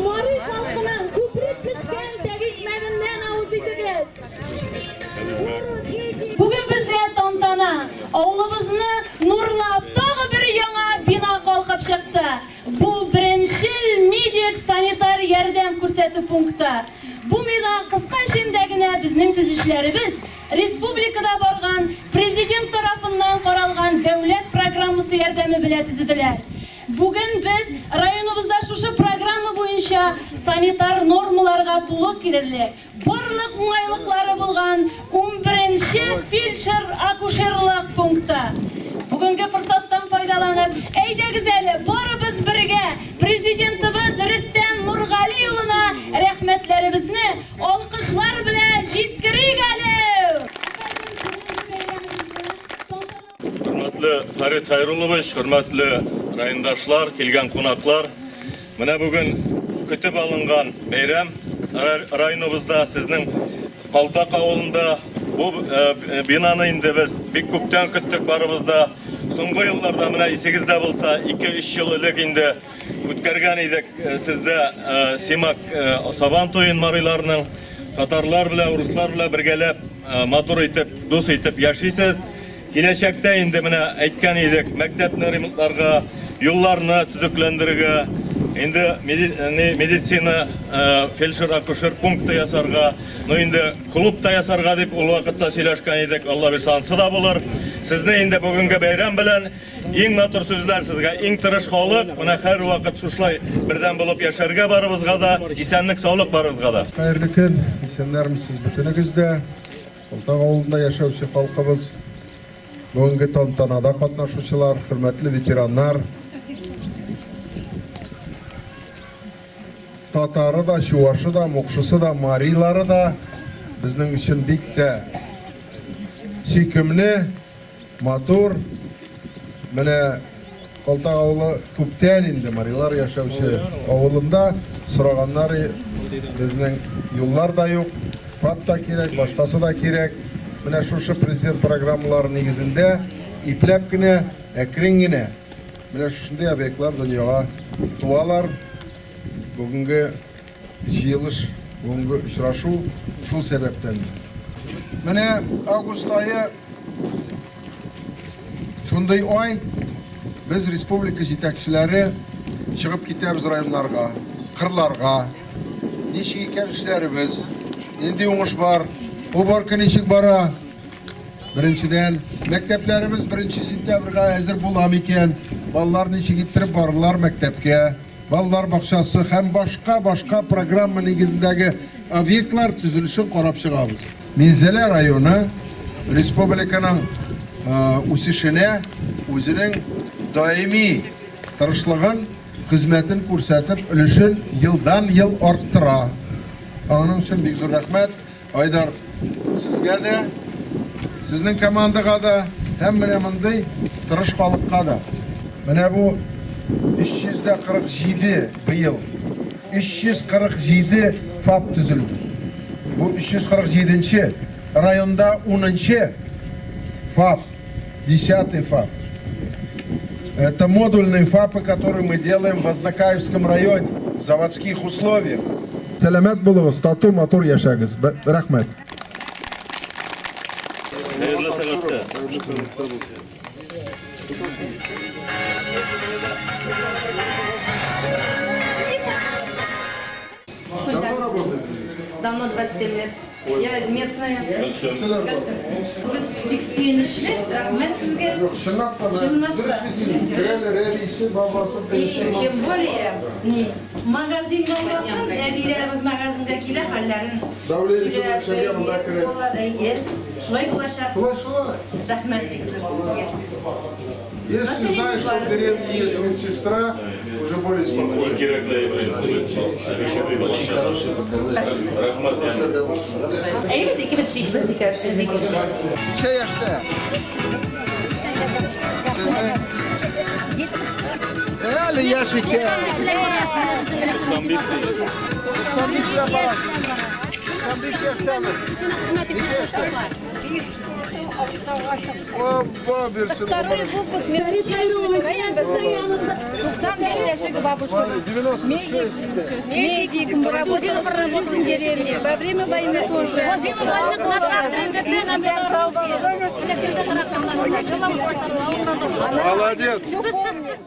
Mari halkının küpret pişken tegikmerinden avuzidiniz. Bugün bizde tantana, oğlumuzni nurlab tagı bir yana bina kalkıp çıktı. Bu birinchi medik sanitar yordam ko'rsatuv punkti. Bu bino qisqa ishindagina bizning tuzishlarimiz respublikada borgan prezident tarafidan qaralgan davlat programmasi yordami bilan tuzidilar. Bugün biz rayonimizda şu programma boyunca sanitar normalarga to'liq kirdik. Barliq o'ng'ayliklari bo'lgan 11-chi feldsher akusherlik punkti. Bugungi fursatdan foydalanib, ayda güzeli baribız birga prezidentimiz Rustam Nurg'alievna rahmatlarimizni olqishlar bilan yetkiraylik. Hürmetli Farid Hayrulovich, hürmetli rayondaşlar, kelgen konaklar. Mine bugün kütüp alıngan bayram rayonumuzda sizning Qaltaq avulunda bu binanı indi biz bir köpten küttük barımızda. Soңғы yıllarda mine 8'de bulsa 2-3 yıl ölek indi ötkergen idik sizde Simak Saban toyun marilarının Tatarlar bile, Ruslar bile birgelep matur itip, dus itip yaşaysız. Gelecekte indi mine aytgan idik mektepni remontlarga, yollarni tüzüklendirge, indi meditsina feldsher akusher punkti yasarga, indi klubda yasarga dep ol vaqtda söylashgan idik. Allah bir sansı da bulur. Sizni indi bugungi bayram bilan eng matur so'zlar sizga, eng tirish holat, mana har vaqt shushlay birdan bo'lib yasharga baribizga da, esenlik, sog'lik baribizga da. Xayrli kun, esenlarmisiz butuningizda. Qaltaq avulunda yashovchi xalqimiz, bugungi tantanada qatnashuvchilar, hurmatli veteranlar, Tatarı da, Şuvaşı da, Muqşısı da, Mariylari da bizning uchun bitta suykumli, matur, mana Qaltaq avuli ko'pdan endi Mariylar yashovchi avulunda so'raganlar bizning yo'llar da yo'q, fat da kerak, boshqasi da kerak. Mana shu prezident programmalari negizinde iplabgina, akringina mana shunday obyektlar dunyoga tuvalar. Bugungi yig'ilish, bugungi uchrashuv shu sababdan. Mana avgust oyi shunday oy biz respublika yetakchilari chiqib ketamiz rayonlarga, qirlarga. Nechik ekan ishlarimiz. Endi o'ngish bor. Bu borki nechik bora. Birinchidan maktablarimiz 1-sentyabrga hozir bo'lam ekan. Bolalar nechik yettirib borlar maktabga. Bolalar bog'chasi ham boshqa programma negizidagi obyektlar tuzilishini qarab chiqamiz. Menzala rayoni respublikaning o'sishini, o'zining doimiy tirishlig'in, xizmatini ko'rsatib, ulushini yildan yil orttira. Onun uchun bek zo'r rahmat. Aydar sizga da, sizning komandaga da, hamma bunday tirish xalqqa da. Mana bu 347 yıl 347 FAP tüzüldü. Bu 347. Rayonda 10. ФАП, 10 ФАП. Это модульные ФАПы, которые мы делаем в Азнакаевском районе, в заводских условиях. Саламат болуңуз, тату матур яшагыз. Рахмат. Hayırlı sağlıkta. Давно 27 лет. Я местная. Biz büyük suyunuşlu. Rahmet sizge. Тем более, magazinda yapın, evilerimiz magazinda kiler hallerin. Şulay bulaşar. Rahmet sizge. Если знаешь, что в деревне есть медсестра, уже более спокойно. Biz ikimiz zikir. Şey yaşta. Ali yaş iki. 95 değil. 95 yaşta mı? 95 yaşta mı? Опа, берсин. Второй выпуск медучилищный район бездомный. 95 яшек бабушка. Медик, работала в деревне. Во время войны тоже. Молодец. Все помнит.